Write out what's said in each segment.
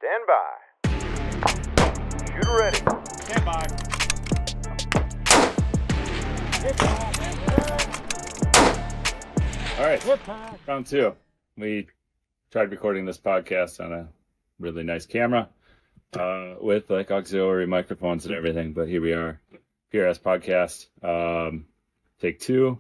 Stand by. Shooter ready. Stand by. All right, round two. We tried recording this podcast on a really nice camera with like auxiliary microphones and everything, but here we are, PRS podcast, take two,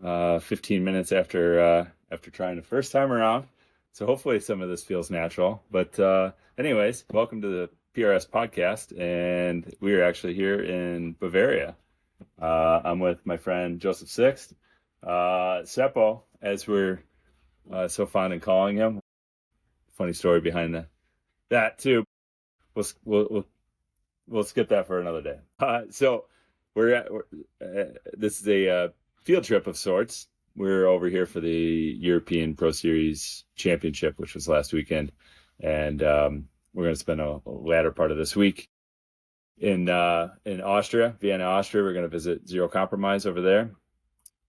15 minutes after trying the first time around. So hopefully some of this feels natural. But anyways, welcome to the PRS podcast, and we are actually here in Bavaria. I'm with my friend Josef Sixt. Seppo, as we're so fond in calling him. Funny story behind that too. We'll skip that for another day. So this is a field trip of sorts. We're over here for the European Pro Series Championship, which was last weekend, and we're going to spend a latter part of this week in Austria, Vienna, Austria. We're going to visit Zero Compromise over there.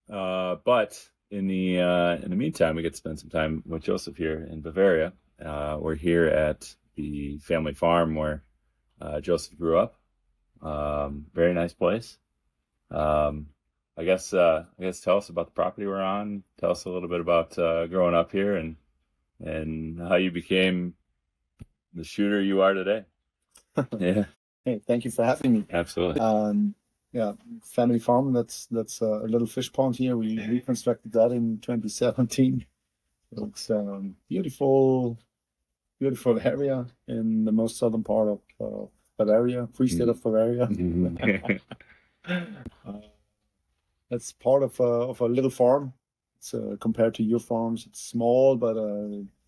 But in the meantime, we get to spend some time with Josef here in Bavaria. We're here at the family farm where Josef grew up. Very nice place. I guess tell us about the property we're on. Tell us a little bit about growing up here and how you became the shooter you are today. Yeah. Hey, thank you for having me. Absolutely. Yeah, family farm. That's a little fish pond here. We reconstructed that in 2017. It's beautiful area in the most southern part of Bavaria, Free State of Bavaria. That's part of a little farm. It's compared to your farms, it's small, but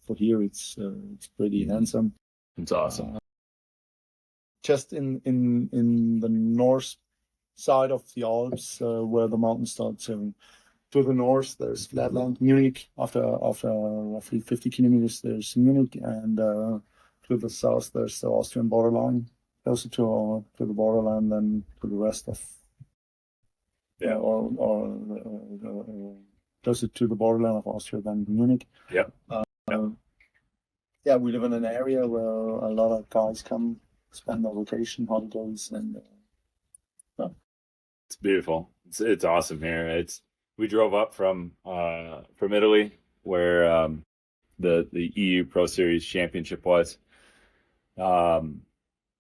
for here it's pretty handsome. It's awesome. Just in the north side of the Alps, where the mountains start. So to the north, there's flatland Munich. After roughly 50 kilometers, there's Munich, and to the south, there's the Austrian borderline. Closer to the borderline than to the rest of, closer to the borderline of Austria than Munich. Yep. Yeah, we live in an area where a lot of guys come spend their vacation holidays, and It's beautiful. It's awesome here. We drove up from Italy, where the EU Pro Series Championship was.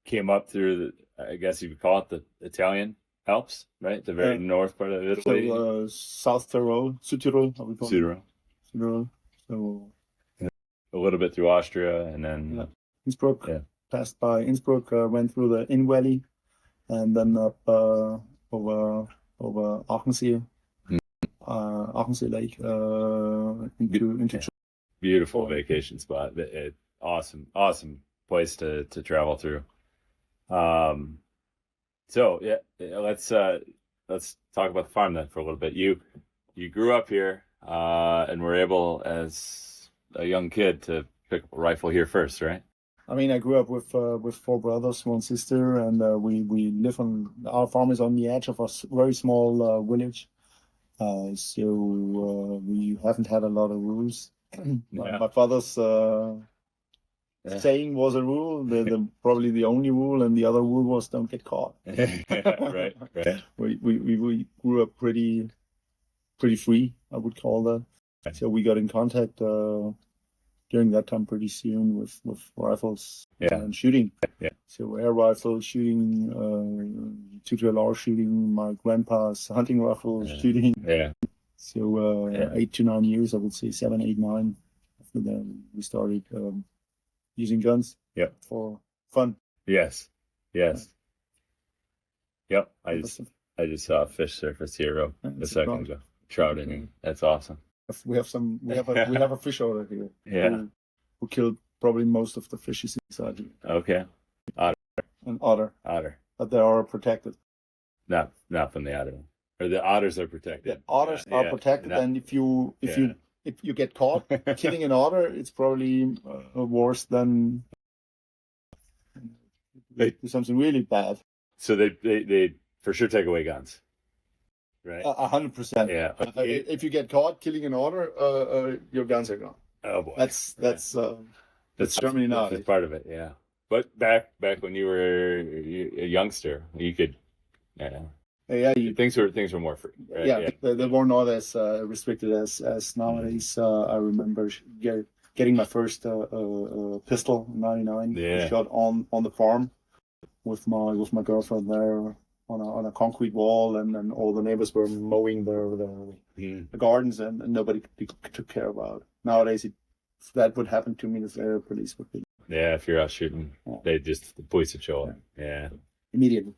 Came up through I guess you could call it the Italian Alps, right? The very north part of Italy. So South Tyrol, Südtirol, how we call it? Südtirol. So A little bit through Austria, and then Innsbruck. Yeah. Passed by Innsbruck, went through the Inn Valley, and then up over Achensee, Achensee Lake, into beautiful vacation spot. Awesome place to travel through. So let's talk about the farm then for a little bit. You grew up here, and were able as a young kid to pick up a rifle here first, right? I mean, I grew up with 4 brothers, 1 sister, and we live on, our farm is on the edge of a very small village. So we haven't had a lot of rules. My father's saying was a rule, probably the only rule, and the other rule was don't get caught. Right. We grew up pretty free, I would call that. So we got in contact during that time pretty soon with rifles and shooting. Yeah. So air rifle shooting, 212R shooting, my grandpa's hunting rifle shooting. Yeah. So 8 to 9 years, I would say 7, 8, 9. After that, we started using guns. Yep. For fun. Yes. Yep. I just saw a fish surface here a second ago. Trouting. That's awesome. We have a fish order here. Yeah. Who killed probably most of the fishes inside here. Okay. An otter. But they are protected. Not from the otter. Or the otters are protected. The otters are protected, and if you get caught killing an otter, it's probably worse than something really bad. So they for sure take away guns, right? 100%. Yeah. If you get caught killing an otter, your guns are gone. Oh boy. That's Germany now. That's part of it. Yeah. But back when you were a youngster, you could, Yeah, things were more free. Right? yeah, they were not as restricted as nowadays. I remember getting my first pistol in '99. Yeah. Shot on the farm with my girlfriend there on a concrete wall, and all the neighbors were mowing the gardens, and nobody took care about it. Nowadays, if that would happen 2 minutes later, the police would be Yeah, if you're out shooting, the police would show up. Yeah, immediately.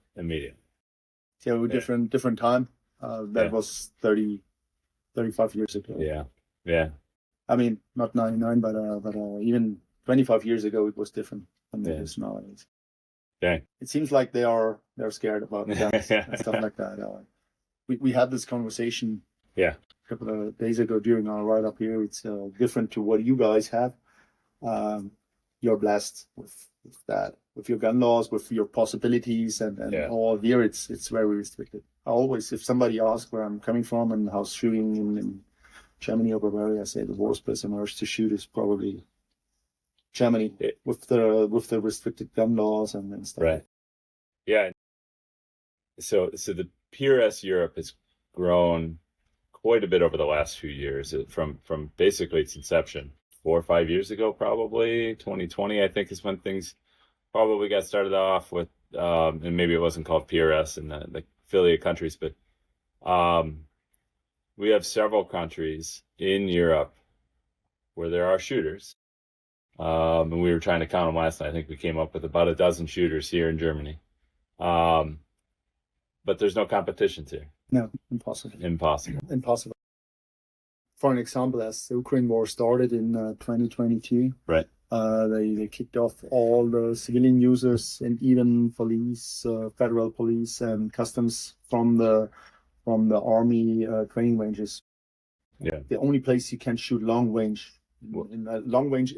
So different time. That was 35 years ago. Yeah. I mean, not 99, but even 25 years ago, it was different than it is nowadays. Dang. It seems like they're scared about guns and stuff like that. We had this conversation a couple of days ago during our ride up here. It's different to what you guys have. You're blessed with that, with your gun laws, with your possibilities, and all. Here it's very restricted. I always, if somebody asks where I'm coming from and how's shooting in Germany or Bavaria, I say the worst place on earth to shoot is probably Germany, with the restricted gun laws and stuff. Right. Yeah. So the PRS Europe has grown quite a bit over the last few years, from basically its inception 4 or 5 years ago, probably 2020, I think, is when things probably got started off with, and maybe it wasn't called PRS in the affiliate countries, but we have several countries in Europe where there are shooters. And we were trying to count them last night. I think we came up with about a dozen shooters here in Germany. But there's no competitions here. No, impossible. For an example, as the Ukraine war started in 2022, right? They kicked off all the civilian users and even police, federal police and customs from the army training ranges. Yeah. The only place you can shoot long range in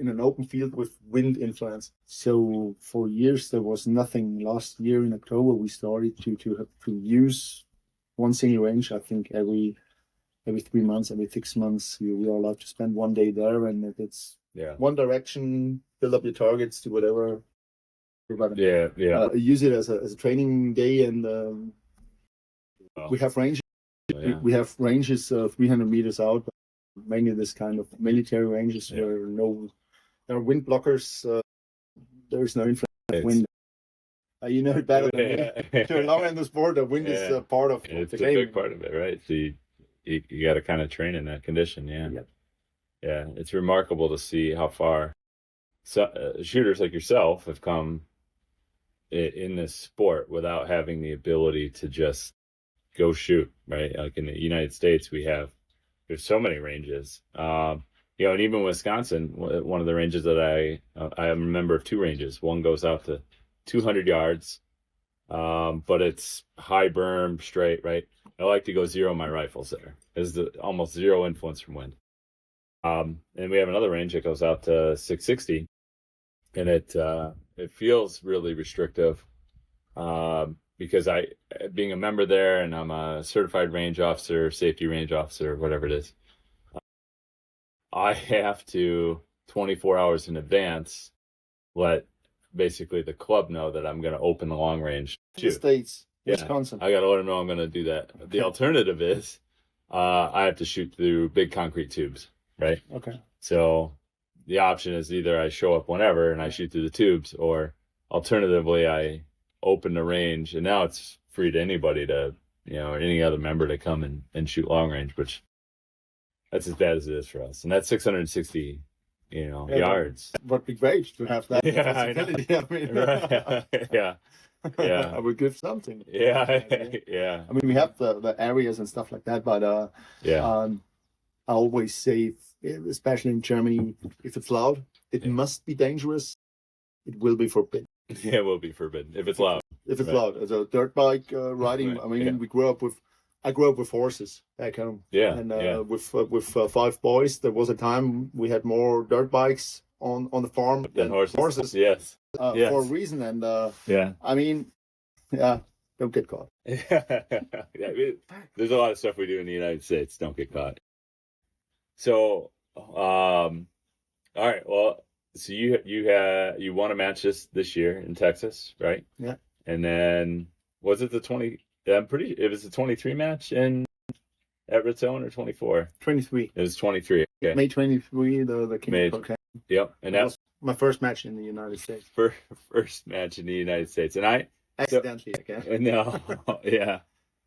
an open field with wind influence. So for years there was nothing. Last year in October we started to use one single range. I think every 3 months, every 6 months, we are allowed to spend 1 day there, and it's one direction. Build up your targets, do whatever. Use it as a training day, and we have ranges. We have ranges 300 meters out. Mainly this kind of military ranges where there are wind blockers. There is no influence of wind. You know it better than me. To a long end of sport, the wind is part of it's the a game. big part of it, right? So you got to kind of train in that condition. Yeah. It's remarkable to see how far shooters like yourself have come in this sport without having the ability to just go shoot, right? Like in the United States, there's so many ranges, and even Wisconsin, one of the ranges that I am a member of 2 ranges. One goes out to 200 yards, but it's high berm, straight, right? I like to go zero my rifles there. There's almost zero influence from wind. And we have another range that goes out to 660, and it feels really restrictive, because being a member there, and I'm a certified range officer, safety range officer, whatever it is, I have to 24 hours in advance let basically the club know that I'm going to open the long range. The States, Wisconsin. I got to let them know I'm going to do that. Okay. The alternative is I have to shoot through big concrete tubes, right? Okay. So the option is either I show up whenever and I shoot through the tubes, or alternatively I open the range, and now it's free to anybody to, any other member to come and shoot long range, which that's as bad as it is for us. And that's 660, yards. Would be great to have that possibility. I mean, right. Yeah. I would give something. Yeah. I mean, we have the areas and stuff like that, but I always say, especially in Germany, if it's loud, it must be dangerous. It will be forbidden. Yeah, it will be forbidden if it's loud. If it's loud, as a dirt bike riding. Right. I mean, I grew up with horses back home. Yeah. And with 5 boys, there was a time we had more dirt bikes on the farm than horses. Yes. For a reason. And I mean, don't get caught. There's a lot of stuff we do in the United States. Don't get caught. So, all right. Well, So you won a match this year in Texas, right? Yeah. And then was it the 20? It was the 23 match in at Red Zone or 24? 23. It was 23. Okay. May 23, the King May- of Cocaine. Yep. And That that was my first match in the United States. first match in the United States. And I Accidentally, again. no, yeah.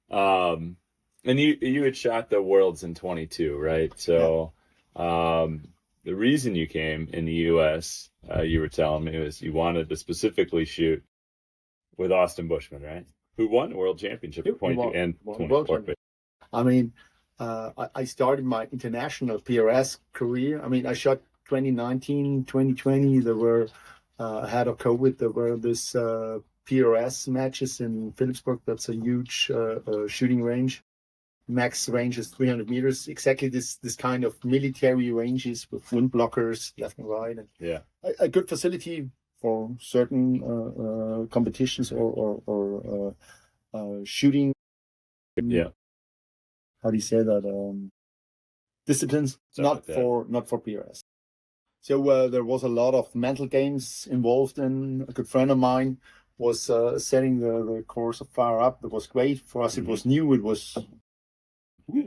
And you had shot the Worlds in 22, right? So, the reason you came in the U.S., you were telling me, was you wanted to specifically shoot with Austin Bushman, right? Who won the World Championship at 22 and World 24. Championship. I mean, I started my international PRS career. I mean, I shot 2019, 2020. There were ahead of COVID. There were this PRS matches in Phillipsburg. That's a huge shooting range. Max range is 300 meters. Exactly this kind of military ranges with wind blockers left and right. And Yeah. a good facility for certain competitions or shooting. Yeah. How do you say that? Disciplines, Something not for PRS. So there was a lot of mental games involved in. A good friend of mine was setting the course of fire up. It was great for us. It was new. It was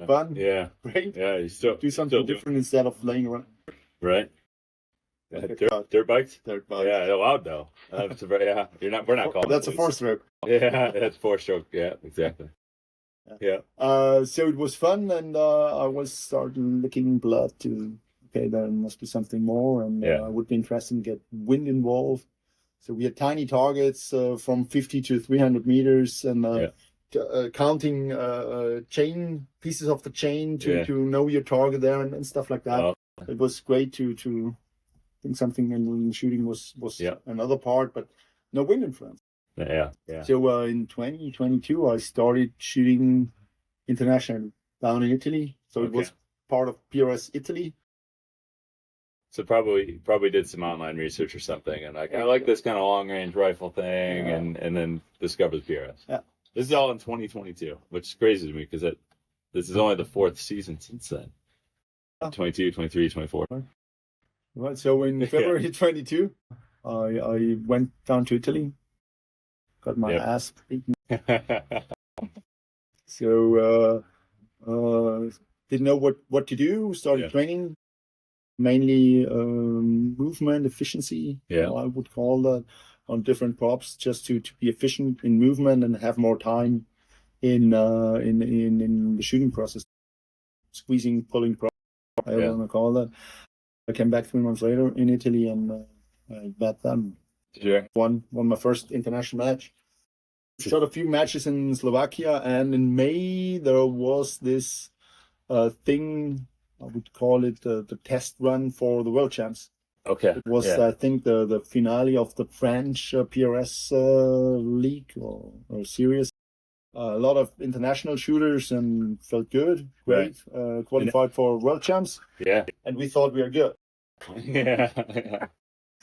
fun. Yeah. Great. Yeah. You still Do something different instead of laying around. right? Dirt bikes. Dirt bikes. Yeah, they're allowed though. Yeah, we're not calling. That's a police. four-stroke. Yeah, that's four-stroke. Yeah, exactly. Yeah. So it was fun, and I was starting licking blood to, okay, there must be something more, and Yeah. I would be interested in get wind involved. So we had tiny targets from 50 to 300 meters, and counting chain pieces of the chain to know your target there and stuff like that. Oh. It was great to think something, and shooting was another part, but no wind influence. Yeah. So in 2022, I started shooting international down in Italy. So it was part of PRS Italy. So probably did some online research or something, and I like this kind of long range rifle thing, and then discovered the PRS. Yeah. This is all in 2022, which is crazy to me because this is only the fourth season since then. 22, 23, 24. Right. So in February 22, I went down to Italy, got my ass beaten. So didn't know what to do. Started training, mainly movement efficiency. Yeah. I would call that, on different props, just to be efficient in movement and have more time in the shooting process. Squeezing, pulling prop, I want to call that. I came back 3 months later in Italy, and I bet them. Sure. Won my first international match. Shot a few matches in Slovakia, and in May there was this thing, I would call it the test run for the World Champs. Okay. It was, I think, the finale of the French PRS league or series. A lot of international shooters, and felt good, great. Qualified for World Champs. Yeah. And we thought we were good.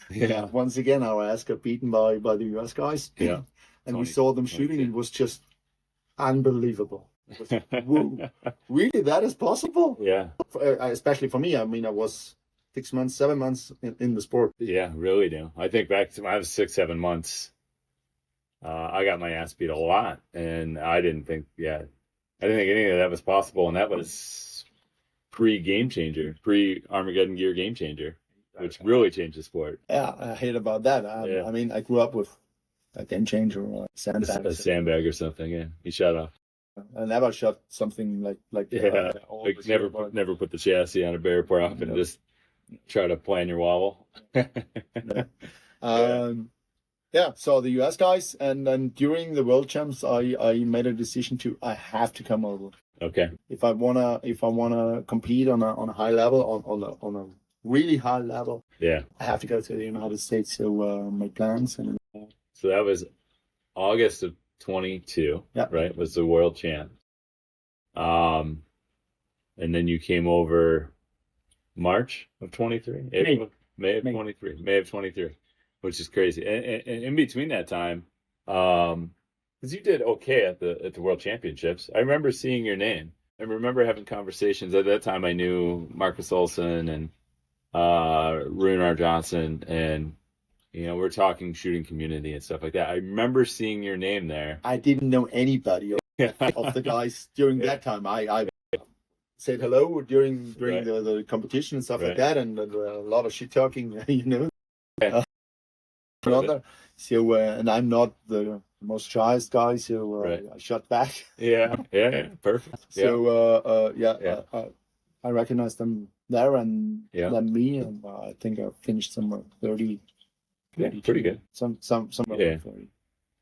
Yeah. Once again, our ass got beaten by the US guys. Yeah. And we saw them shooting. It was just unbelievable. It was, whoa, really? That is possible? Yeah. Especially for me. I mean, I was 6 months, 7 months in the sport. Yeah, really do. I think back to when I was 6, 7 months. I got my ass beat a lot, and I didn't think any of that was possible, and that was pre-game changer, pre-Armageddon Gear game changer, which really changed the sport. Yeah, I hate about that. I mean, I grew up with a game changer or a sandbag. A sandbag or something, yeah. You shut off. I never shot something like never put the chassis on a bear prop and just try to plan your wobble. So the US guys, and then during the World Champs, I made a decision I have to come over. Okay. If I wanna compete on a high level, on a really high level, I have to go to the United States to make plans. And so that was August of 22, right? Was the World Champ. And then you came over March of 23, May of 23, May of 23. Which is crazy. And in between that time, because you did okay at the World Championships. I remember seeing your name. I remember having conversations. At that time, I knew Marcus Olsen and Runar Johnson, and we're talking shooting community and stuff like that. I remember seeing your name there. I didn't know anybody of the guys during that time. I said hello during Right. the competition and stuff Right. like that, and a lot of shit talking, Yeah. Another. So and I'm not the most shyest guy, so Right. I shut back. Yeah, perfect. So Yeah. I recognized them there and Yeah. then me, and I think I finished somewhere 30. Yeah, pretty good. Somewhere Yeah. around 30.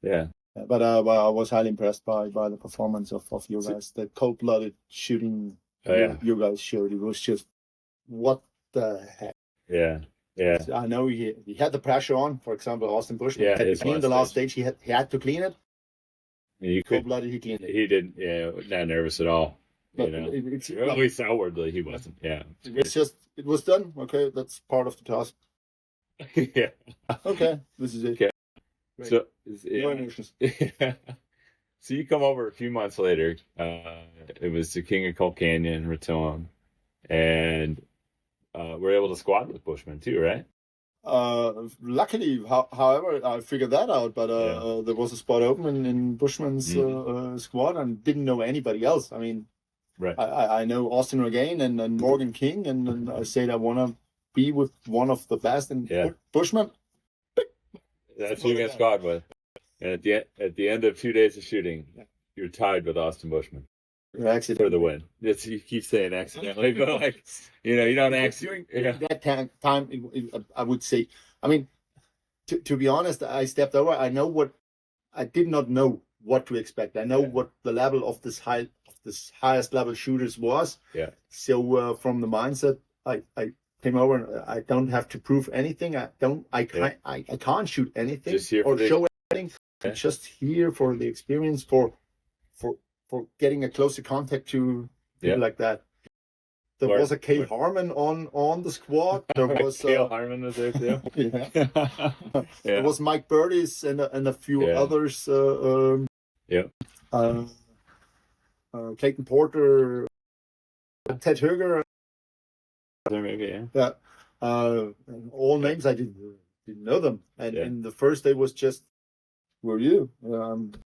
Yeah, But I was highly impressed by the performance of you guys. The cold-blooded shooting you guys showed. It was just, what the heck? yeah. I know he had the pressure on. For example, Austin Bushman had to his clean the last stage. He had to clean it. You could. Cold-blooded, he cleaned it. He didn't. Yeah, not nervous at all. But At least outwardly, he wasn't. Yeah. it's just, it was done. Okay, that's part of the task. Yeah. Okay, this is it. Okay. Great. So, No emotions. So you come over a few months later. It was the King of Cold Canyon, Raton, and we're able to squad with Bushman too, right? Luckily, however, I figured that out. But there was a spot open in Bushman's squad, and didn't know anybody else. I mean, Right. I know Austin Regain and Morgan King, and I said I want to be with one of the best. And Bushman, That's who you get squad with. And at the end of 2 days of shooting, you're tied with Austin Bushman for the win. You keep saying accidentally, but like you don't accidentally. During that time, I would say, I mean, to be honest, I stepped over. I did not know what to expect. I know what the level of this highest level shooters was. Yeah. So from the mindset, I came over, and I don't have to prove anything. I can't shoot anything Just here or for show anything. I'm just here for the experience, for getting a closer contact to people like that. There was a Kay Harmon on the squad. There was Kale Harmon was there too. There was Mike Burdies and a few others. Clayton Porter, Ted Huger. Maybe, all names I didn't know them. And the first day was just, who are you?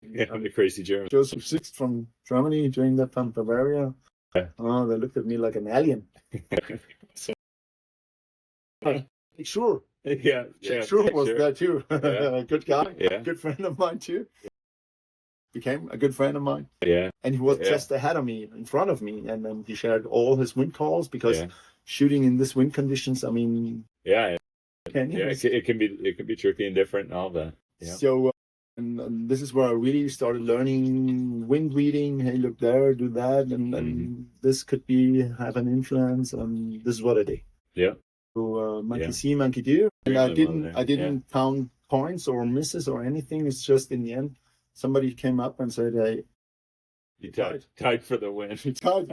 the crazy German. Josef Sixt from Germany during that time, Bavaria. Yeah. Oh, they looked at me like an alien. Sure. Sure was there too. Good guy. Good friend of mine too. Became a good friend of mine. Yeah. And he was just ahead of me, in front of me, and then he shared all his wind calls, because shooting in this wind conditions, I mean, it can be tricky and different and all that. Yeah. So and this is where I really started learning wind reading. Hey, look there, do that, and this could have an influence. And this is what I did. Yeah. So monkey see, monkey do. And I didn't count points or misses or anything. It's just in the end, somebody came up and said, "Hey, you tied for the win." You tied.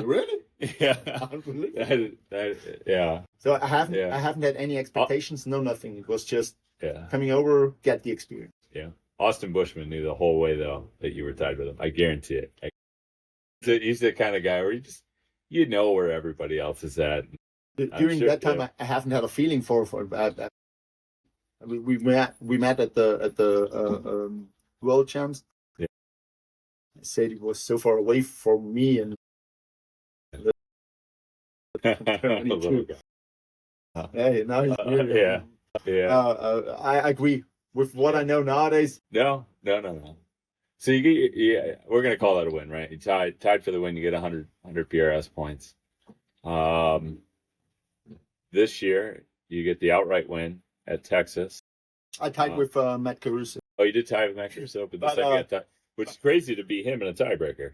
Really? Yeah. Unbelievable. Yeah. So I haven't had any expectations. No, nothing. It was just coming over, get the experience. Yeah. Austin Bushman knew the whole way though that you were tied with him. I guarantee it. He's the kind of guy where you know where everybody else is at. During that time, I haven't had a feeling for that. We met at the World Champs. Yeah. I said it was so far away from me, and hey, now he's here. I agree with what I know nowadays. No. So you get we're gonna call that a win, right? You tied for the win. You get 100 PRS points. This year you get the outright win at Texas. I tied with Matt Caruso. Oh, you did tie with Matt Caruso, but the second tie, which is crazy to beat him in a tiebreaker.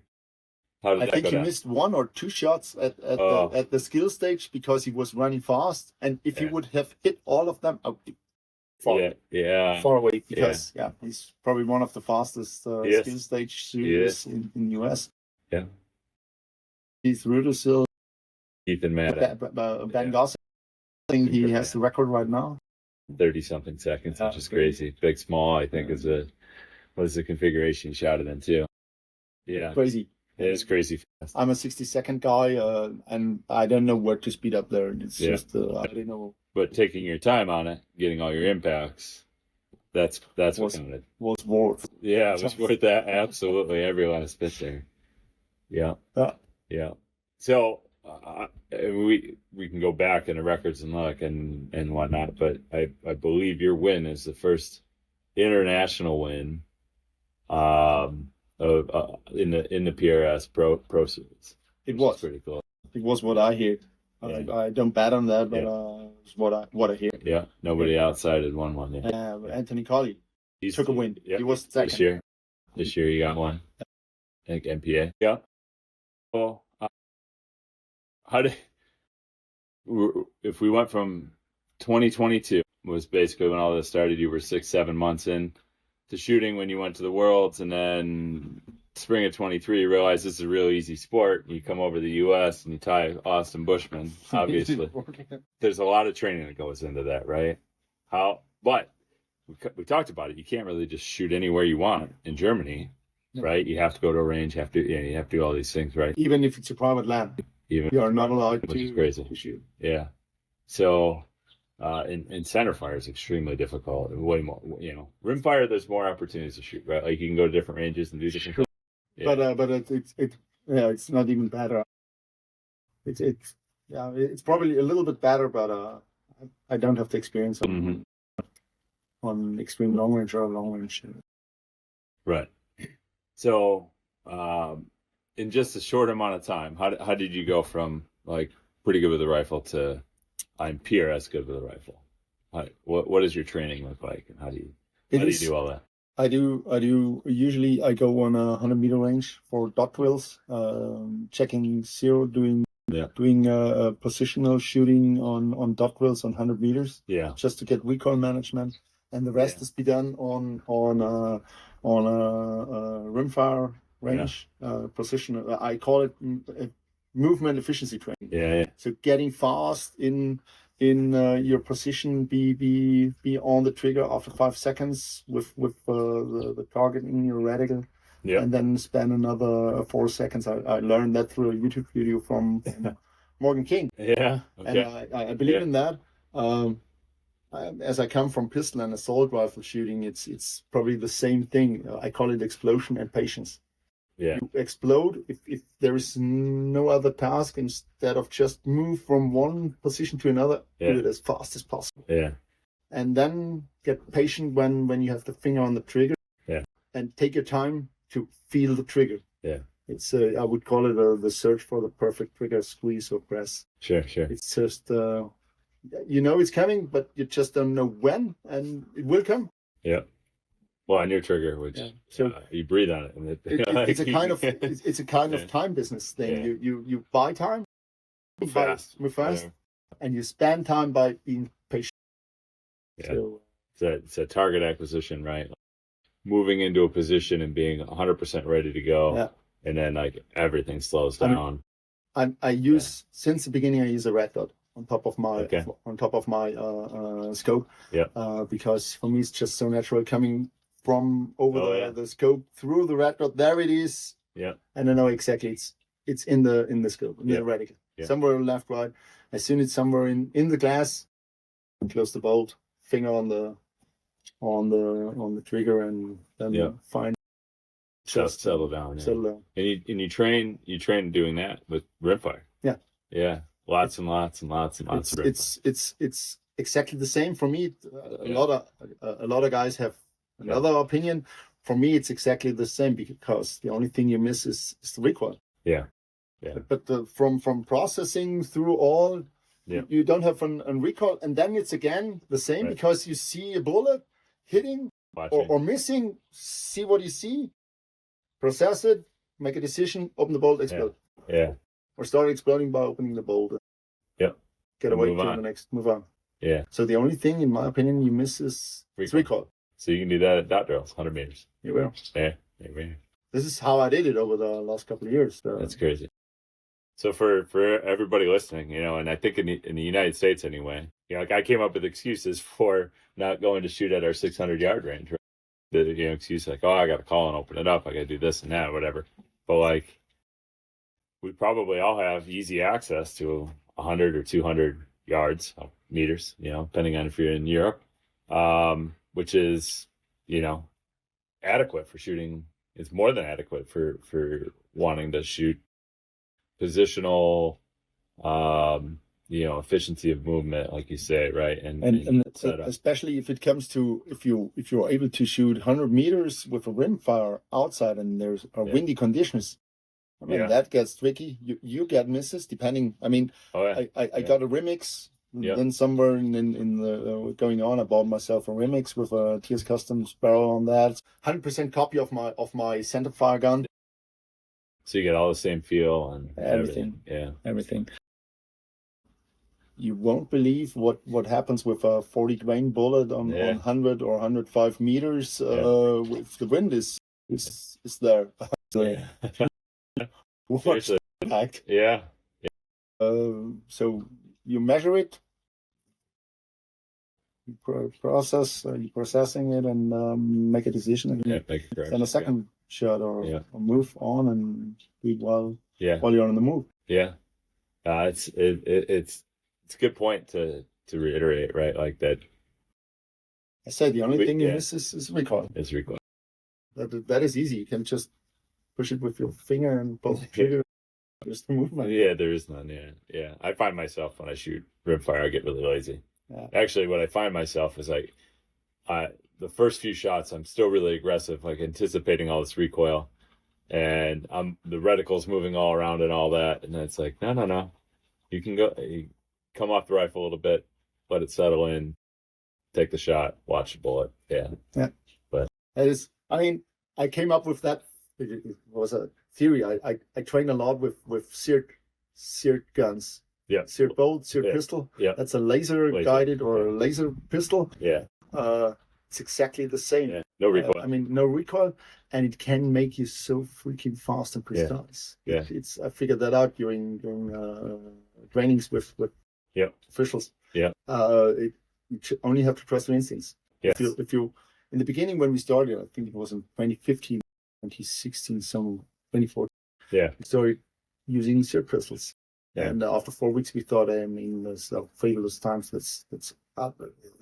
How did I that think go he down? missed 1 or 2 shots at the skill stage because he was running fast, and if he would have hit all of them, far away, because he's probably one of the fastest skill stage shooters in US. Yeah. Keith Rudersill, Ethan Matt. Ben Gossing, he has the record right now. 30-something seconds, which is crazy. Big small, I think, was the configuration he shot it in too. Yeah. Crazy. It is crazy fast. I'm a 60-second guy, and I don't know where to speed up there. It's just I don't know. But taking your time on it, getting all your impacts, that's what counted. Was worth. Yeah, it was worth that. Absolutely, every last bit there. Yeah, yeah. So we can go back into records and look and whatnot, but I believe your win is the first international win, in the PRS Pro Series. It was pretty cool. It was what I hear. Yeah. I don't bet on that, but it's what I hear. Yeah, nobody outside had won one. Yeah. Anthony Colley took a win. Yeah. He was second. This year he got one. I think MPA. Yeah. Well, if we went from 2022 was basically when all this started, you were 6-7 months in to shooting when you went to the Worlds, and then spring of 23 you realize this is a real easy sport. You come over to the US and you tie Austin Bushman, obviously. There's a lot of training that goes into that, right? But we talked about it. You can't really just shoot anywhere you want in Germany, right? You have to go to a range, you have to do all these things, right? Even if it's a private land. You are not allowed to shoot. Yeah. So in center fire is extremely difficult. Way more, rimfire, there's more opportunities to shoot, right? Like you can go to different ranges and do different things. Yeah. But it's not even better. It's probably a little bit better, but I don't have the experience on extreme long range or long range. Right. So in just a short amount of time, how did you go from like pretty good with the rifle to I'm PRS good with the rifle? What does your training look like, and how do you do all that? I do. Usually, I go on a 100-meter range for dot drills, checking zero, doing positional shooting on dot drills on 100 meters. Yeah. Just to get recoil management, and the rest is be done on a rimfire range, position. I call it movement efficiency training. Yeah. So getting fast in your position, be on the trigger after 5 seconds with the target in your reticle, and then spend another 4 seconds. I learned that through a YouTube video from Morgan King. Yeah, okay. And I believe in that. As I come from pistol and assault rifle shooting, it's probably the same thing. I call it explosion and patience. Yeah. You explode if there is no other task, instead of just move from one position to another, do it as fast as possible. Yeah. And then get patient when you have the finger on the trigger. Yeah. And take your time to feel the trigger. Yeah. It's I would call it the search for the perfect trigger squeeze or press. Sure. It's just it's coming, but you just don't know when, and it will come. Yeah. Well, on your trigger, which you breathe on it, and it's a kind of time business thing. Yeah. You buy time, move fast, and you spend time by being patient. Yeah. So, it's a target acquisition, right? Moving into a position and being 100% ready to go, and then like everything slows down. I use since the beginning. I use a red dot on top of my scope. Yeah. Because for me it's just so natural coming from over the scope through the red dot. There it is. Yeah. And I know exactly it's in the scope, in the reticle. Yeah. Somewhere left, right. As soon as it's somewhere in the glass, close the bolt, finger on the trigger, and then find just settle down. Yeah. Settle down. And you train doing that with rimfire. Yeah. Yeah. Lots and lots of rimfire. It's exactly the same for me. A lot of guys have another opinion. For me, it's exactly the same, because the only thing you miss is the recoil. Yeah. But from processing through all, you don't have a recoil, and then it's again the same, because you see a bullet hitting or missing. See what you see, process it, make a decision, open the bolt, explode. Yeah. Or start exploding by opening the bolt. Yep. Get away to the next. Move on. Yeah. So the only thing, in my opinion, you miss is recoil. So you can do that at dot drills, 100 meters. You will. Yeah. This is how I did it over the last couple of years. That's crazy. So for everybody listening, and I think in the United States anyway, like I came up with excuses for not going to shoot at our 600-yard range. Right? The excuse like, oh, I got to call and open it up. I got to do this and that, or whatever. But like, we probably all have easy access to 100 or 200 yards, meters, depending on if you're in Europe, which is, adequate for shooting. It's more than adequate for wanting to shoot positional, efficiency of movement, like you say, right? And especially if it comes to if you're able to shoot 100 meters with a rimfire outside and there's windy conditions, I mean that gets tricky. You get misses depending. I mean, I got a Remix. Then somewhere in the going on, I bought myself a Remix with a TS Customs barrel on that. 100% copy of my centerfire gun. So you get all the same feel and everything. Yeah, everything. You won't believe what happens with a 40 grain bullet on 100 or 105 meters if the wind is there. What's the impact? Yeah. So you measure it, you processing it, and make a decision. And make a correction. Then a second shot or move on and do it while you're on the move. Yeah, it's a good point to reiterate, right? Like that. I said the only thing you miss is recoil. It's recoil. That is easy. You can just push it with your finger and pull the trigger. There's the movement. Yeah, there is none. Yeah. I find myself when I shoot rimfire, I get really lazy. Yeah. Actually, what I find myself is like, the first few shots, I'm still really aggressive, like anticipating all this recoil, and the reticle's moving all around and all that, and then it's like, no, you can come off the rifle a little bit, let it settle in, take the shot, watch the bullet. Yeah. But that is, I mean, I came up with that. It was a theory. I trained a lot with seared guns. Yeah. Seared bolt, seared pistol. Yeah. That's a laser guided or a laser pistol. Yeah. It's exactly the same. Yeah. No recoil. No recoil, and it can make you so freaking fast and precise. Yeah. I figured that out during trainings with officials. Yeah. You only have to trust your instincts. Yes. If you in the beginning when we started, I think it was in 2015, 2016, some 2014. Yeah. We started using seared pistols. Yeah. And after 4 weeks, we thought, there's fabulous times. That's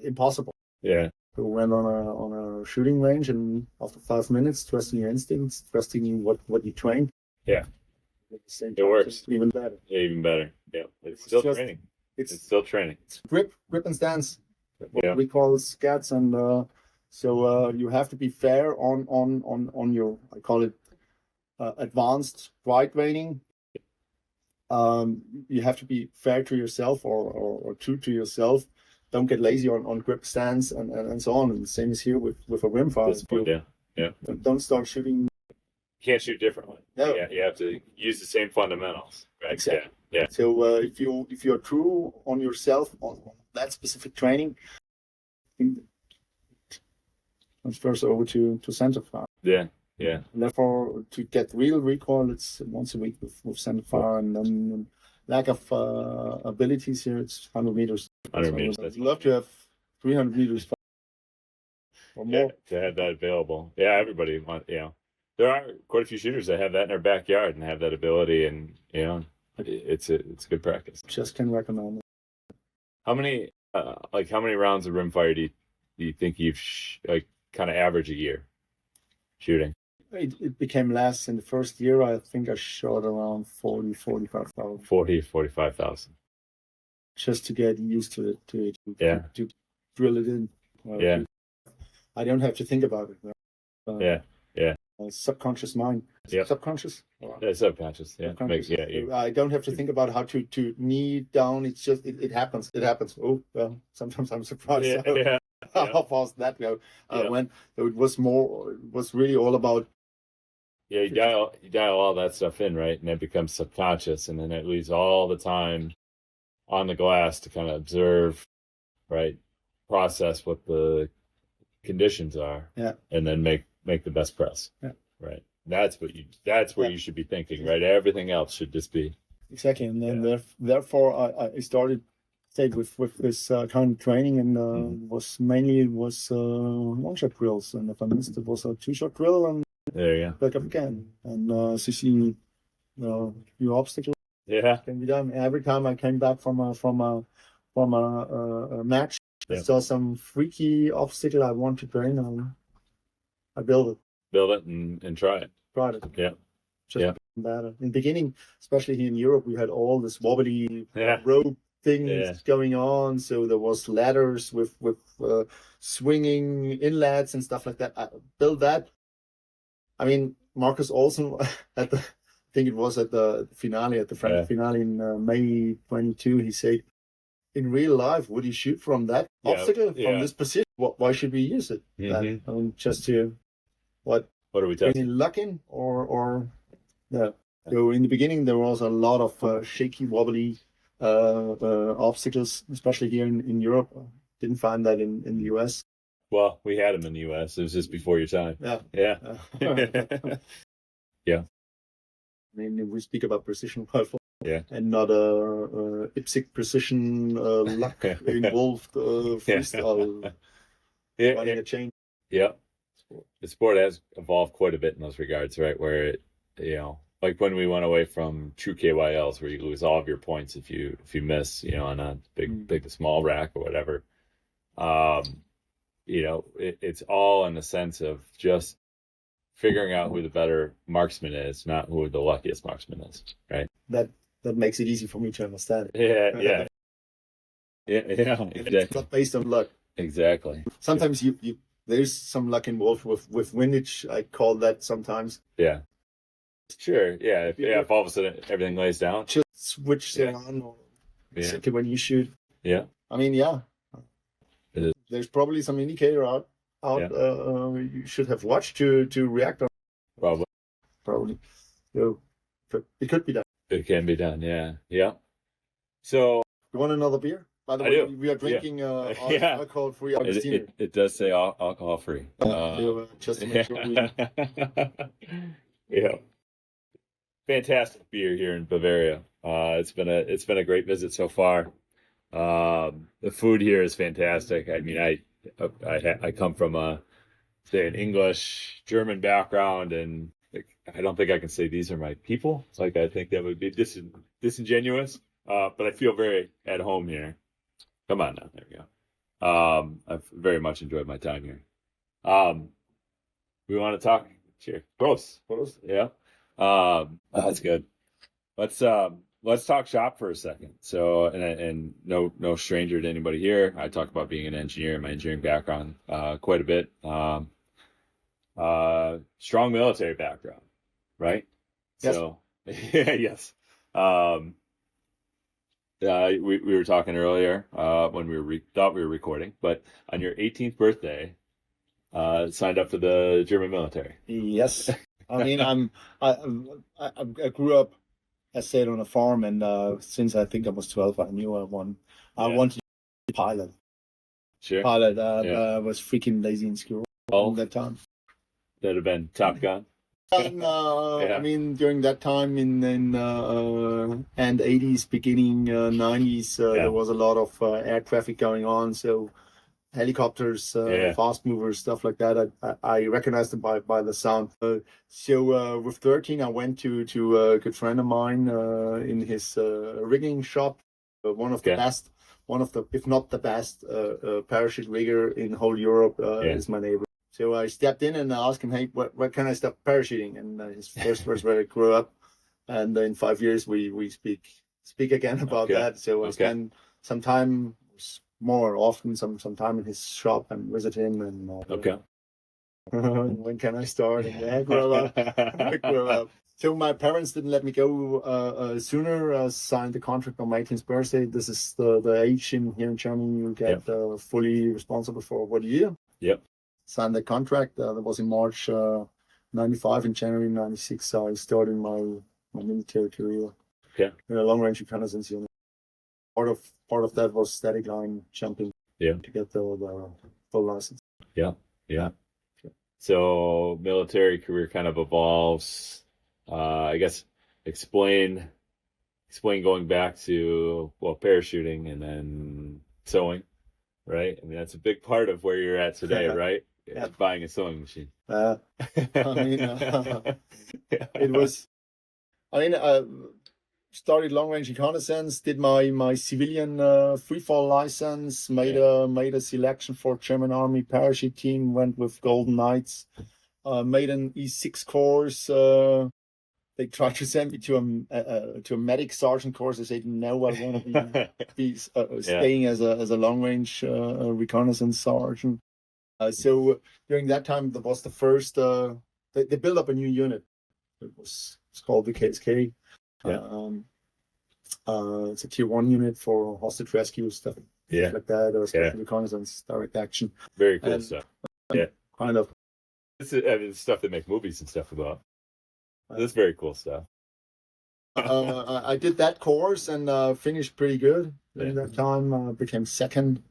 impossible. Yeah. So we went on a shooting range, and after 5 minutes, trusting your instincts, trusting what you trained. Yeah. At the same time, it works. Even better. Yeah, even better. Yeah. It's still training. It's still training. It's grip and stance. What we call scats, and so you have to be fair on your, I call it advanced dry training. You have to be fair to yourself or true to yourself. Don't get lazy on grip stance and so on. And the same is here with a rimfire. Yeah. Don't start shooting. You can't shoot differently. No. Yeah, you have to use the same fundamentals. Right? Exactly. Yeah. So if you're true on yourself on that specific training, I think transfers over to centerfire. Yeah. And therefore, to get real recoil, it's once a week with centerfire, and then lack of abilities here, it's 100 meters. 100 meters. I'd love to have 300 meters or more. To have that available. Yeah, everybody wants, There are quite a few shooters that have that in their backyard and have that ability, and, it's good practice. Just can recommend it. How many rounds of rimfire do you think you've kind of average a year shooting? It became less in the first year. I think I shot around 45,000. 45,000. Just to get used to it. To drill it in. I don't have to think about it. Subconscious mind. Subconscious? Yeah, subconscious. Yeah. I don't have to think about how to knee down. It's just, it happens. It happens. Oh, well, sometimes I'm surprised how fast that go. When it was really all about. Yeah, you dial all that stuff in, right? And it becomes subconscious, and then it leaves all the time on the glass to kind of observe, right? Process what the conditions are. Yeah. And then make the best press. Yeah. Right. That's where you should be thinking, right? Everything else should just be. Exactly. And then therefore I started with this kind of training, and was mainly one-shot drills, and if I missed it was a two-shot drill, and there you go. back up again, and CC new obstacles Yeah. can be done. Every time I came back from a match, I Yeah. saw some freaky obstacle I want to train on. I build it, Build it and try it. tried it. Yeah. Just Yeah. better. In the beginning, especially here in Europe, we had all this wobbly Yeah. rope things Yeah. going on. So there was ladders with swinging inlets and stuff like that. I built that. I mean, Marcus Olsen at the, I think it was at the finale, at the French finale in May 22, he said, in real life, would you shoot from that obstacle, from this position? Why should we use it? Mm-hmm. I mean, just to, What are we bring testing? in luck in or yeah. So in the beginning, there was a lot of shaky, wobbly obstacles, especially here in Europe. Didn't find that in the US. Well, we had them in the U.S. It was just before your time. Yeah. Yeah. Yeah. I mean, we speak about precision rifle. Yeah. And not a IPSC precision luck involved freestyle running a chain. Yeah. The sport has evolved quite a bit in those regards, right? Where it, like when we went away from true KYLs, where you lose all of your points if you miss, on a big to small rack or whatever. It's all in the sense of just figuring out who the better marksman is, not who the luckiest marksman is, right? That makes it easy for me to understand. Yeah. It's not based on luck. Exactly. Sometimes there's some luck involved with windage. I call that sometimes. Yeah. Sure. Yeah. If all of a sudden everything lays down, Just switch it on or exactly when you shoot. Yeah. I mean, yeah. It is. There's probably some indicator out. You should have watched to react on. Probably. So it could be done. It can be done. Yeah. So You want another beer? By the I way, do. we are drinking alcohol-free Augustiner. it does say alcohol free. Just to make sure we... Yeah. Fantastic beer here in Bavaria. It's been a great visit so far. The food here is fantastic. I mean, I come from an English German background, and I don't think I can say these are my people. Like, I think that would be disingenuous. But I feel very at home here. Come on now, there we go. I've very much enjoyed my time here. We want to talk. Cheers. Gross. Yeah. That's good. Let's talk shop for a second. So, and no stranger to anybody here. I talk about being an engineer, my engineering background, quite a bit. Strong military background, right? Yes. So, yes. We were talking earlier when we thought we were recording, but on your 18th birthday, signed up for the German military. Yes. I mean, I grew up, I stayed on a farm, and since I think I was 12, I knew I wanted to be a pilot. Sure. Pilot. I was freaking lazy in school at that time. That'd have been Top Gun. And, I mean, during that time in end 80s, beginning 90s, there was a lot of air traffic going on. So helicopters, fast movers, stuff like that. I recognized them by the sound. So with 13, I went to a good friend of mine in his rigging shop. One of the if not the best parachute rigger in whole Europe is my neighbor. So I stepped in and I asked him, hey, what can I start parachuting? And his first words were, grow up. And in 5 years, we speak again about that. So I spent some time, more often, some time in his shop and visit him. And when can I start? And grow up. So my parents didn't let me go sooner. Signed the contract on my 18th birthday. This is the age here in Germany you get fully responsible for what year. Yep. Signed the contract. That was in March 95. In January 96, so I started my military career. Okay. In a long-range reconnaissance unit. Part of that was static line jumping. Yeah. To get the full license. Yeah. So military career kind of evolves. I guess explain going back to parachuting and then sewing, right? I mean, that's a big part of where you're at today, right? Yeah. Buying a sewing machine. I mean, it was I mean, started long range reconnaissance, did my civilian freefall license, made a selection for German Army parachute team, went with Golden Knights, made an E6 course. They tried to send me to a medic sergeant course. I said no, I want to be staying as a long range reconnaissance sergeant. So during that time, that was the first. They built up a new unit. It's called the KSK. Yeah. It's a tier 1 unit for hostage rescue stuff like that, or special reconnaissance, direct action. Very cool stuff. Yeah, kind of. This is stuff they make movies and stuff about. This is very cool stuff. I did that course and finished pretty good during that time. Became second,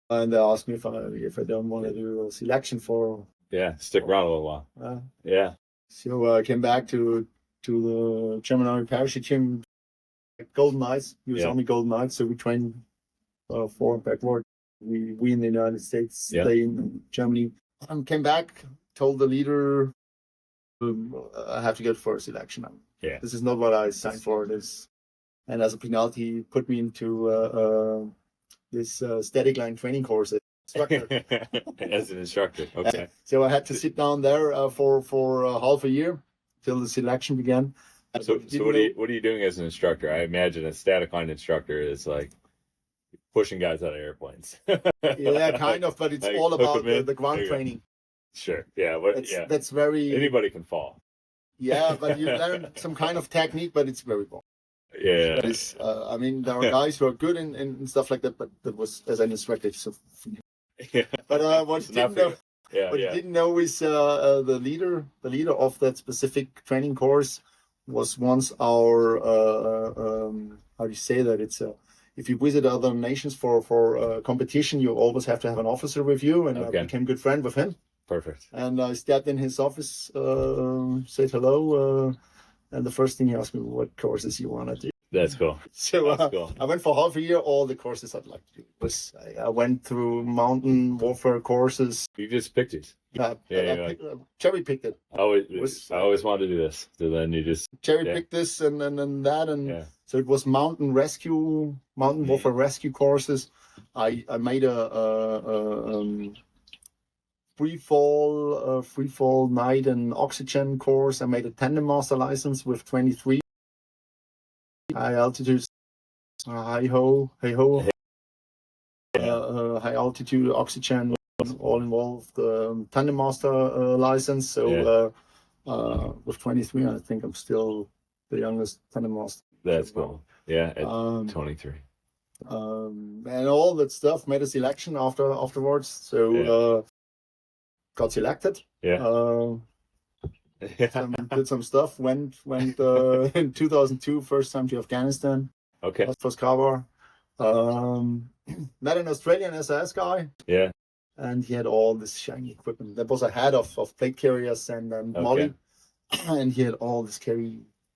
and they asked me if I don't want to do a selection for. Yeah, stick around a little while. Yeah. So I came back to the German Army parachute team, Golden Knights, US Army Golden Knights. So we trained forward, backward. We in the United States, stay in Germany. Came back, told the leader, I have to go for a selection. Yeah. This is not what I signed for. This, and as a penalty, put me into this static line training course. As an instructor, okay. So I had to sit down there for half a year till the selection began. So what are you doing as an instructor? I imagine a static line instructor is like pushing guys out of airplanes. Yeah, kind of, but it's like all about the ground training. Sure. Yeah. That's very. Anybody can fall. Yeah, but you learn some kind of technique, but it's very boring. Yeah. That is, I mean, there are guys who are good in stuff like that, but that was as an instructor. So. Yeah. But what you didn't know is the leader of that specific training course was once our how do you say that? It's if you visit other nations for competition, you always have to have an officer with you, and I became good friend with him. Perfect. And I stepped in his office, said hello, and the first thing he asked me, what courses you want to do. That's cool. So I went for half a year. All the courses I'd like to do was I went through mountain warfare courses. You just picked it. Cherry picked it. I always wanted to do this. So then you just cherry picked this and that, and so it was mountain warfare rescue courses. I made a free fall night and oxygen course. I made a tandem master license with 23 high altitude, high altitude oxygen, all involved. Tandem master license. So with 23, I think I'm still the youngest tandem master. That's cool. Yeah, at 23. And all that stuff. Made a selection afterwards. So got selected. Yeah. Did some stuff. Went in 2002, first time to Afghanistan. Okay. First cover. Met an Australian SAS guy. Yeah. And he had all this shiny equipment. That was ahead of plate carriers and Molly. And he had all this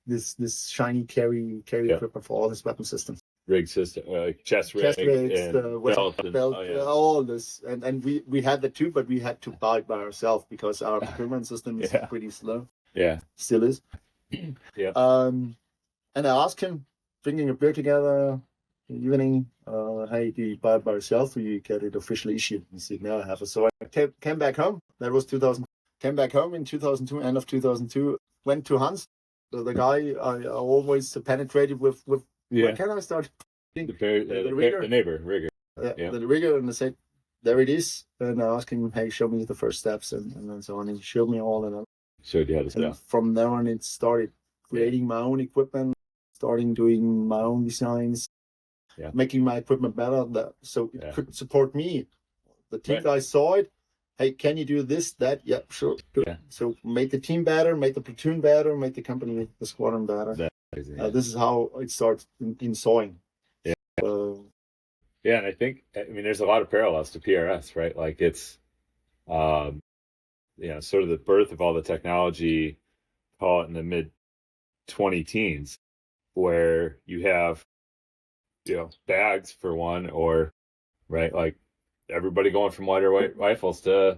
this shiny carry equipment for all his weapon systems. Rig system, chest rigs, and belt, all this, and we had that too, but we had to buy it by ourselves because our procurement system is pretty slow. Yeah, still is. Yeah. And I asked him, drinking a beer together in the evening, hey, do you buy it by yourself or you get it officially issued? He said, no, I have it. So I came back home. That was 2000. Came back home in 2002, end of 2002. Went to Hans, the guy I always penetrated with. Where can I start? The neighbor rigger. The rigger, and I said, there it is. And I asked him, hey, show me the first steps and so on. And he showed me all, and showed you how to stuff. From there on, it started creating my own equipment, starting doing my own designs, making my equipment better, so it could support me. The team guys saw it. Hey, can you do this, that? Yeah, sure. Yeah. So make the team better, make the platoon better, make the company, the squadron better. This is how it starts in sewing. Yeah. And I think, there's a lot of parallels to PRS, right? Like it's, sort of the birth of all the technology, call it in the mid 20-teens, where you have, bags for one, or, right, like everybody going from lighter weight rifles to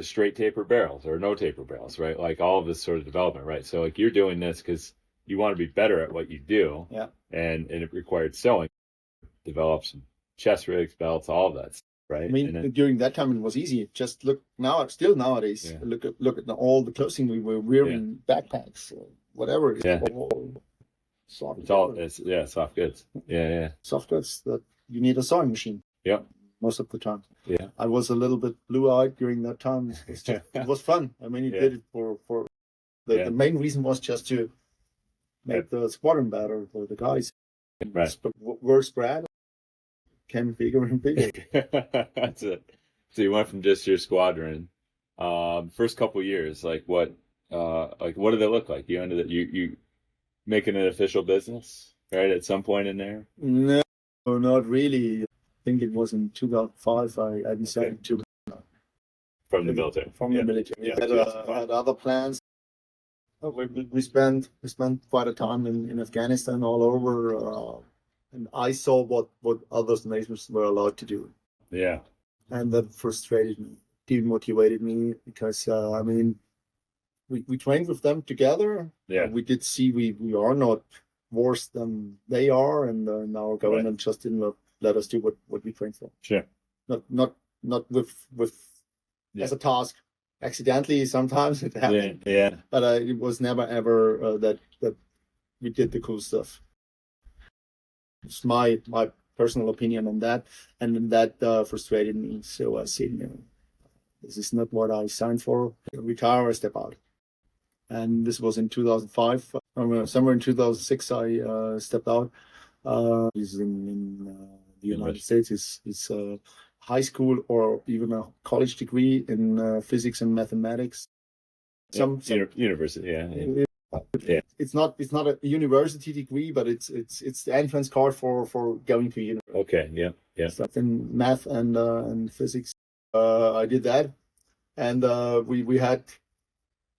straight taper barrels or no taper barrels, right? Like all of this sort of development, right? So like you're doing this because you want to be better at what you do, Yeah. and it required sewing, develop some chest rigs, belts, all of that, right? I mean, And then, during that time it was easy. Just look now, still nowadays. Yeah. Look at all the clothing we were wearing, backpacks, or whatever. It's Yeah. all soft. it's all soft goods. Yeah. Soft goods that you need a sewing machine. Yep. Most of the time. Yeah. I was a little bit blue-eyed during that time. It was fun. I mean, you Yeah. did it for the main reason was just to make the squadron better for the guys. Right. Were spread, came bigger and bigger. That's it. So you went from just your squadron, first couple years, like what do they look like? You ended up you making an official business, right? At some point in there? No, not really. I think it was in 2005 I decided to From the military. From the military. Yeah. I had other plans. We spent quite a time in Afghanistan all over, and I saw what other nations were allowed to do. Yeah. And that frustrated me, demotivated me, because I mean, we trained with them together. Yeah. We did see we are not worse than they are, and our government just didn't let us do what we trained for. Sure. Not with as a task. Accidentally, sometimes it happened. Yeah. But it was never ever that we did the cool stuff. It's my personal opinion on that, and that frustrated me. So I said, no, this is not what I signed for. I retire or step out. And this was in 2005. Somewhere in 2006, I stepped out. Is in the United States. It's high school or even a college degree in physics and mathematics. University, yeah. It's not a university degree, but it's the entrance card for going to university. Okay, yeah. Stuff in math and physics. I did that, and we had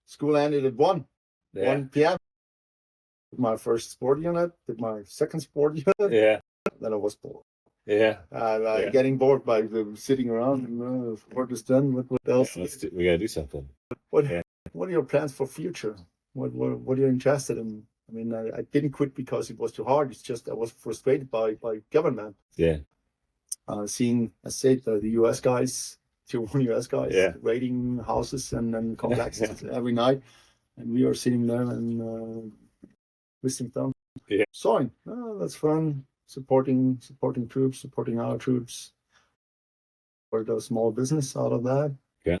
school ended at 1 p.m. My first sport unit, did my second sport unit. Yeah. Then I was bored. Yeah. Getting bored by sitting around. Work is done. What else? We gotta do something. What are your plans for future? What are you interested in? I mean, I didn't quit because it was too hard. It's just I was frustrated by government. Yeah. Seeing, I said, the U.S. guys, Tier 1 U.S. guys, raiding houses and complexes every night, and we are sitting there and listening to them. Yeah. Sewing. That's fun. Supporting troops, supporting our troops. Worked a small business out of that. Yeah.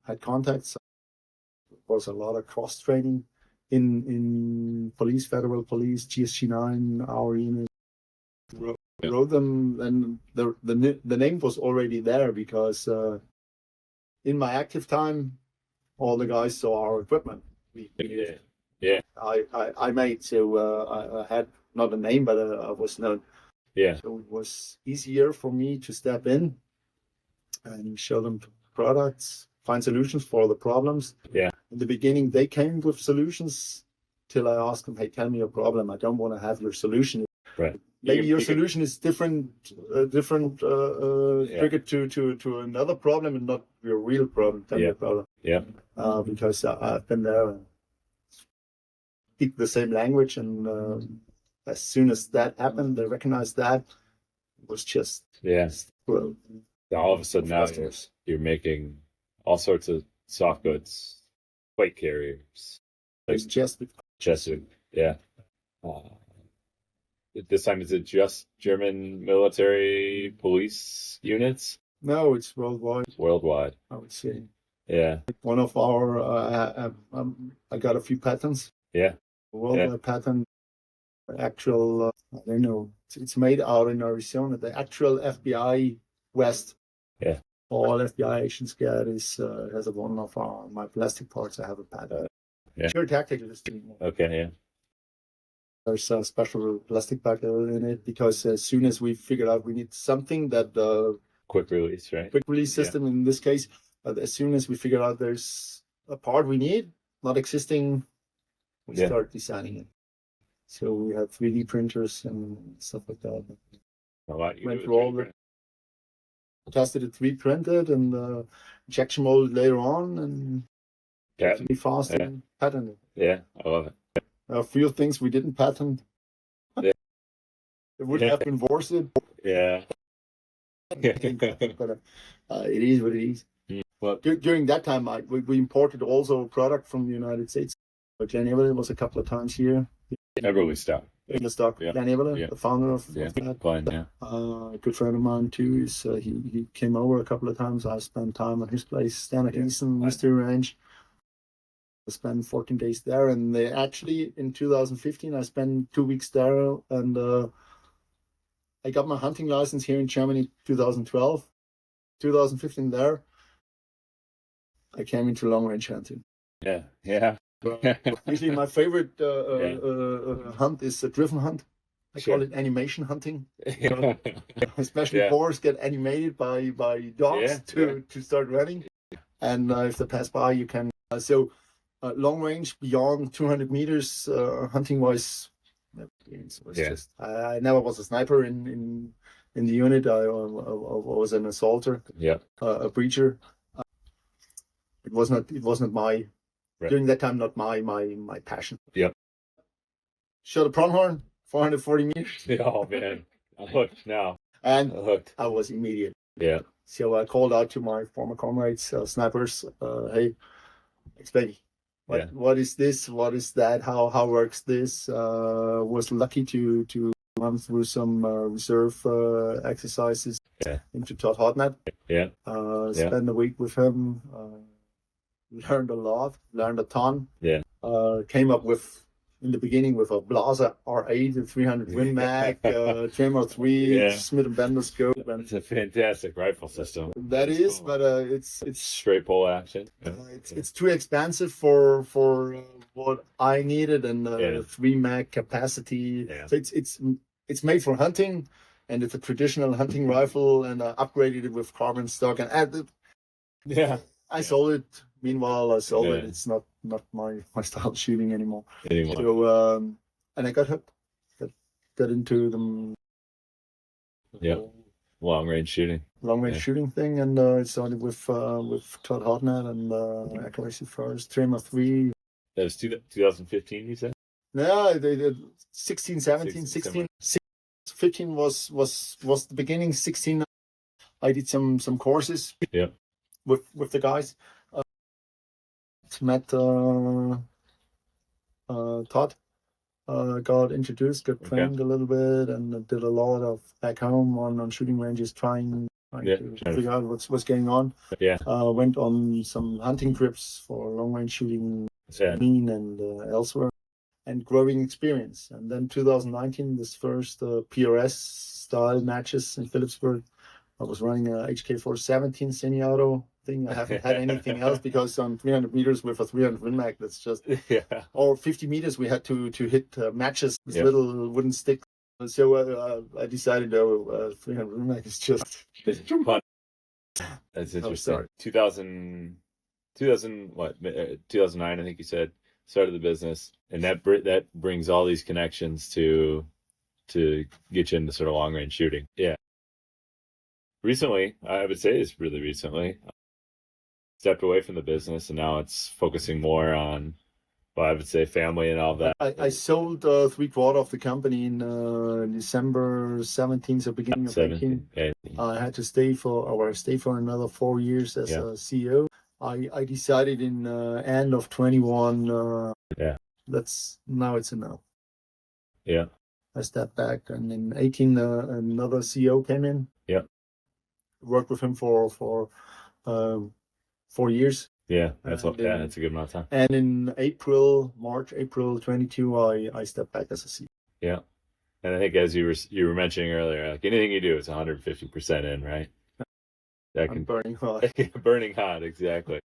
Had contacts. There was a lot of cross training in police, federal police, GSG9, our unit. Wrote them, and the name was already there because in my active time, all the guys saw our equipment. I made, so I had not a name, but I was known. Yeah. So it was easier for me to step in and show them products, find solutions for the problems. Yeah. In the beginning, they came with solutions till I asked them, "Hey, tell me your problem. I don't want to have your solution." Right. Maybe your solution is different triggered to another problem and not your real problem. Tell me your problem. Yeah. Because I've been there and speak the same language, and as soon as that happened, they recognized that. It was just well, all of a sudden now you're making all sorts of soft goods, plate carriers. It's just yeah. This time, is it just German military police units? No, it's worldwide. Worldwide, I would say. Yeah. One of our, I got a few patents. Yeah. Worldwide patent. Actual, I don't know. It's made out in Arizona. The actual FBI West. Yeah. All FBI agents get is has one of my plastic parts. I have a patent. Yeah. Pure tactical. Okay. Yeah. There's a special plastic pack in it because as soon as we figured out we need something that quick release, right? Quick release system in this case. As soon as we figured out there's a part we need not existing, we start designing it. So we had 3D printers and stuff like that. A lot. Went through all the tested it 3D printed and injection molded later on, and Patent. pretty fast Yeah. and patented. Yeah, I love it. A few things we didn't patent. Yeah. It would Yeah. have been worth it, Yeah. but it is what it is. Well, During that time, we imported also a product from the United States. Jan Eberle was a couple of times here. Everly stuff. In the stock, Yeah. Jan Eberle, Yeah. the founder of Yeah, that. fine. Yeah, A good friend of mine too. Is he came over a couple of times. I spent time at his place, Stanley Easton Mystery Range. I spent 14 days there, and they actually in 2015 I spent 2 weeks there, and I got my hunting license here in Germany 2012. 2015 there, I came into long range hunting. yeah, yeah. Usually my favorite hunt is a driven hunt. I Sure. call it animation hunting. Yeah. Especially Yeah. boars get animated by dogs Yeah, to start running, and if they pass by, you can. Long range beyond 200 meters, hunting wise, was Yeah. just. I never was a sniper in the unit. I was an assaulter, Yeah. a breacher. It was not my Right. during that time, not my passion. Yep. Shot a pronghorn, 440 meters, Oh man, I'm hooked now. and I'm hooked. I was immediate. Yeah. So I called out to my former comrades, snipers. Hey, explain me. Yeah. What is this? What is that? How works this? Was lucky to run through some reserve exercises Yeah. into Todd Hartnett. Yeah. Spent a week with him. Learned a lot. Learned a ton. Yeah. Came up with in the beginning with a Blaser R8 and 300 Win Mag, Tremor 3, Yeah. Smith and Bender scope, and It's a fantastic rifle system. that is, but it's Straight pull action. it's too expensive for what I needed, and Yeah. 3 mag capacity. Yeah. So it's made for hunting, and it's a traditional hunting rifle, and I upgraded it with carbon stock and added. Yeah. I sold it. Meanwhile, I sold it. Yeah. It's not my style of shooting anymore. Anymore. So and I got hooked. Got into the Yeah. Long range shooting. long range Yeah. shooting thing, and I started with Todd Hartnett and accuracy first, Tremor 3. That was 2015, you said? Yeah, they did 16, 17, 16, 16. 15 was the beginning. 16, I did some courses. Yeah. With the guys. Met Todd. Got introduced, got trained a little bit, and did a lot of back home on shooting ranges, trying to figure out what's going on. Yeah. Went on some hunting trips for long range shooting, Yeah. Maine and elsewhere, and growing experience. And then 2019, this first PRS style matches in Phillipsburg. I was running a HK417 semi-auto thing. I haven't had anything else because on 300 meters with a 300 Win Mag, that's just, Yeah. or 50 meters, we had to hit matches with Yeah. little wooden sticks. So I decided, 300 Win Mag is just too much. That's Oh, interesting. sorry. 2009, I think you said, started the business, and that brings all these connections to get you into sort of long range shooting. Yeah. Recently, I would say it's really recently, stepped away from the business, and now it's focusing more on, well, I would say family and all that. I sold 3/4 of the company in December 17th, so beginning of 18. 17. I had to stay for another 4 years as a CEO. I decided in end of 21. Now it's enough. Yeah. I stepped back, and in 18 another CEO came in. Yeah. Worked with him for 4 years. Yeah, that's And that's a good amount of time. And in March, April 22, I stepped back as a CEO. Yeah. And I think as you were mentioning earlier, like anything you do, it's 150% in, right? That I'm burning hot. burning hot, exactly.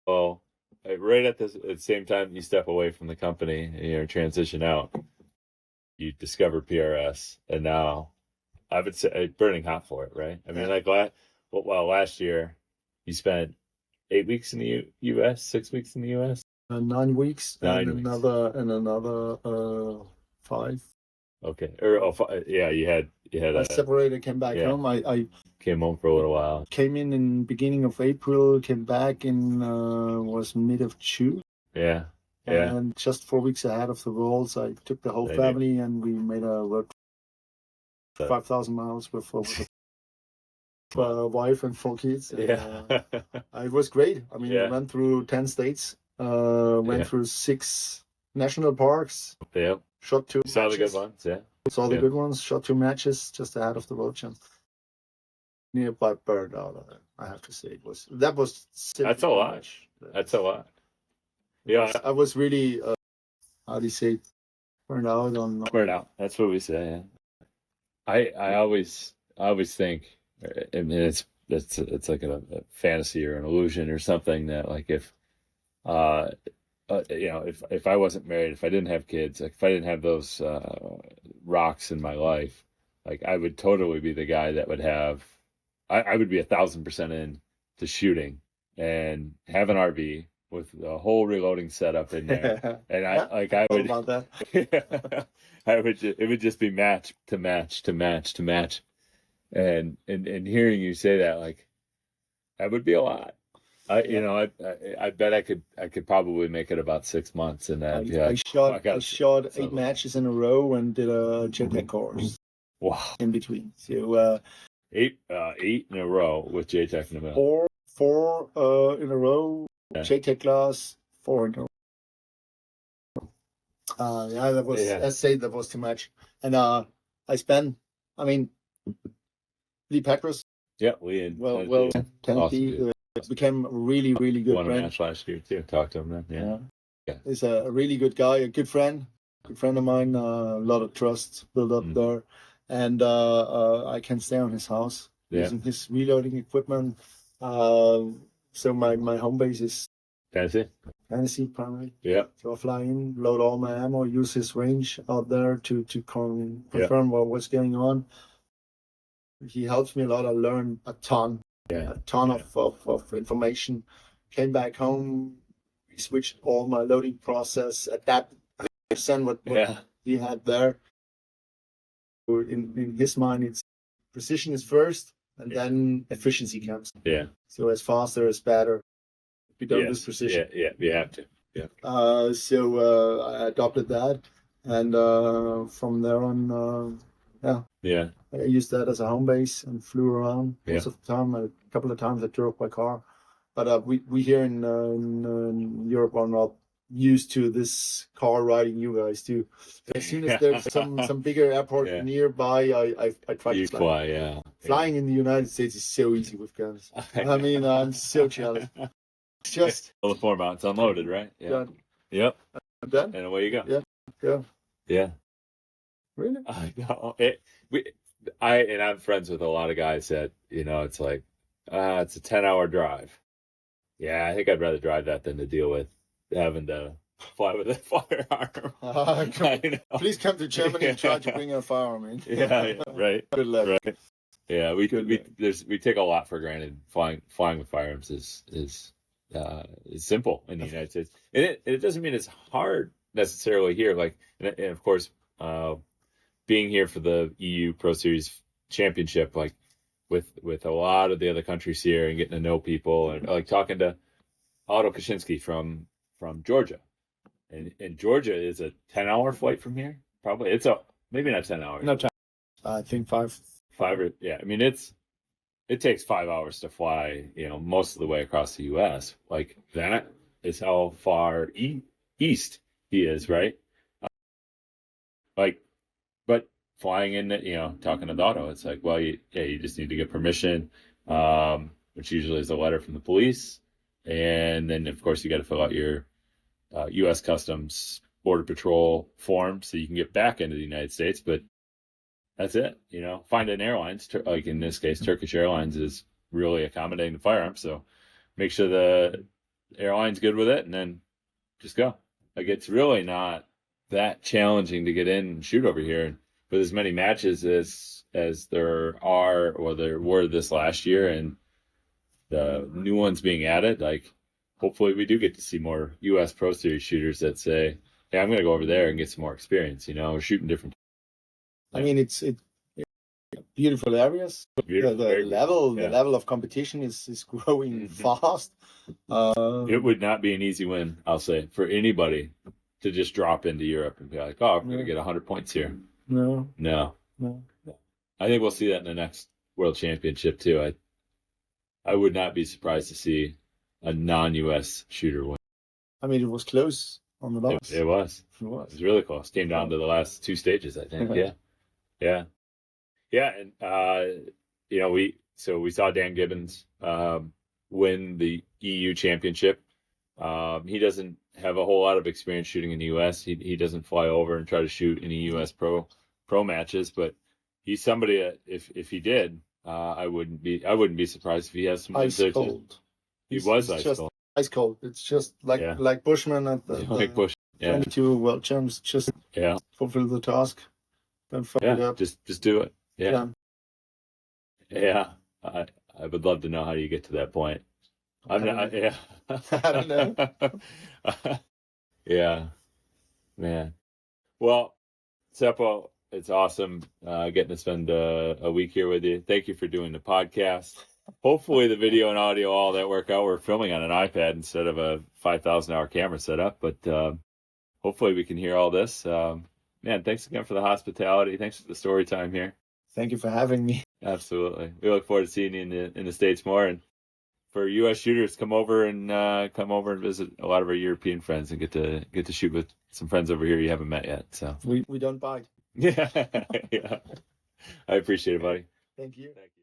Well, right at the same time you step away from the company and transition out, you discover PRS, and now I would say burning hot for it, right? I mean, last year you spent 8 weeks in the U.S., 6 weeks in the U.S., 9 weeks, 9 and weeks. another 5. Okay, you I separated, came back home. I came home for a little while. Came in beginning of April, came back in was mid of June. Yeah. And just 4 weeks ahead of the Worlds, I took the whole family and we made a road 5,000 miles with wife and 4 kids. And, it was great. I mean, we went through 10 states, went through 6 national parks. Yeah. Shot 2 Saw matches. the good ones, Saw the good ones, shot 2 matches just ahead of the World Champs. Nearby burned out, I have to say. That's a lot. That's a lot. Yeah. I was really, how do you say, burned out on... Burned out, that's what we say, yeah. I always think, I mean, it's like a fantasy or an illusion or something that, like, if if I wasn't married, if I didn't have kids, like if I didn't have those rocks in my life, like I would totally be the guy that would have, I would be 1,000% in to shooting and have an RV with a whole reloading setup in there, and I would about that. It would just be match to match to match to match, and hearing you say that, like, that would be a lot. I bet I could probably make it about 6 months, and then I shot 8 matches in a row and did a JTAC course. Wow! In between, so 8 in a row with JTAC in the middle. Four in a row. JTAC class 4 in a row. That was let's say that was too much, and I spent. I mean, Lee Petros. Yeah, Lee and Tennessee. Became a really, really good friend. Won a match last year too. Talked to him then. Yeah. He's a really good guy, a good friend of mine. A lot of trust built up there, and I can stay on his house using his reloading equipment. So my home base is Tennessee primarily. Yeah. So I fly in, load all my ammo, use his range out there to confirm what's going on. He helps me a lot. I learned a ton. A ton of information. Came back home, we switched all my loading process, adapted what he had there. In his mind, it's precision is first, and then efficiency comes. Yeah. So as faster, as better. We don't lose precision. Yeah, you have to. Yeah. So I adopted that, and from there on, I used that as a home base and flew around most of the time. A couple of times I drove by car, but we here in Europe are not used to this car riding. You guys do. As soon as there's some bigger airport nearby, I try to fly. Flying in the United States is so easy with guns. I mean, I'm so jealous. It's just all the 4 mounts unloaded, right? Yeah. Done. Yep. I'm done. And away you go. Yeah. Really? I know. I'm friends with a lot of guys that, it's like, it's a 10-hour drive. Yeah, I think I'd rather drive that than to deal with having to fly with a firearm. Please come to Germany and try to bring a firearm in. Yeah, right. Good luck. Right. Yeah, we take a lot for granted. Flying with firearms is simple in the United States, and it doesn't mean it's hard necessarily here. Like, and of course, being here for the EU Pro Series Championship, like with a lot of the other countries here, and getting to know people, and like talking to Otto Kaczynski from Georgia, and Georgia is a 10-hour flight from here. Probably maybe not 10 hours. No time. I think 5. 5 or I mean it takes 5 hours to fly, most of the way across the U.S. Like, that is how far east he is, right? But flying in, talking to Otto, it's like, well, you just need to get permission, which usually is a letter from the police, and then of course you got to fill out your U.S. Customs Border Patrol form so you can get back into the United States, but. That's it, Find an airlines, like in this case, Turkish Airlines is really accommodating the firearm. So make sure the airline's good with it, and then just go. Like, it's really not that challenging to get in and shoot over here. And with as many matches as there are, or there were this last year, and the new ones being added, like, hopefully we do get to see more U.S. Pro Series shooters that say, hey, I'm going to go over there and get some more experience, shooting different. I mean, beautiful areas. Beautiful, The very level, yeah. the level of competition is growing Mhm. fast. It would not be an easy win, I'll say, for anybody to just drop into Europe and be like, "Oh, I'm going to get 100 points here." No, No, no. I think we'll see that in the next World Championship too. I would not be surprised to see a non-US shooter win. I mean, it was close on the last. It was. It It was. was really close. Came down to the last two stages, I think. Yeah. Yeah. And we saw Dan Gibbons win the EU championship. He doesn't have a whole lot of experience shooting in the US. He doesn't fly over and try to shoot any US pro matches, but he's somebody that if he did, I wouldn't be surprised if he has some wins Ice there too. cold. He It's- was it's ice just cold. Ice cold. It's just like Bushman at the Like Bush. Yeah. 22 world champs. Just Yeah. fulfill the task. Don't fuck it Yeah. up. Just do it. Yeah. Yeah. Yeah. I would love to know how you get to that point. I'm not. Yeah. I don't know. Yeah, man. Well, Seppo, it's awesome getting to spend a week here with you. Thank you for doing the podcast. Hopefully, the video and audio all that work out. We're filming on an iPad instead of a $5,000 camera setup, but hopefully, we can hear all this. Man, thanks again for the hospitality. Thanks for the story time here. Thank you for having me. Absolutely. We look forward to seeing you in the States more. And for U.S. shooters, come over and visit a lot of our European friends and get to shoot with some friends over here you haven't met yet. So We don't bite. yeah, yeah. I appreciate it, buddy. Thank you. Thank you.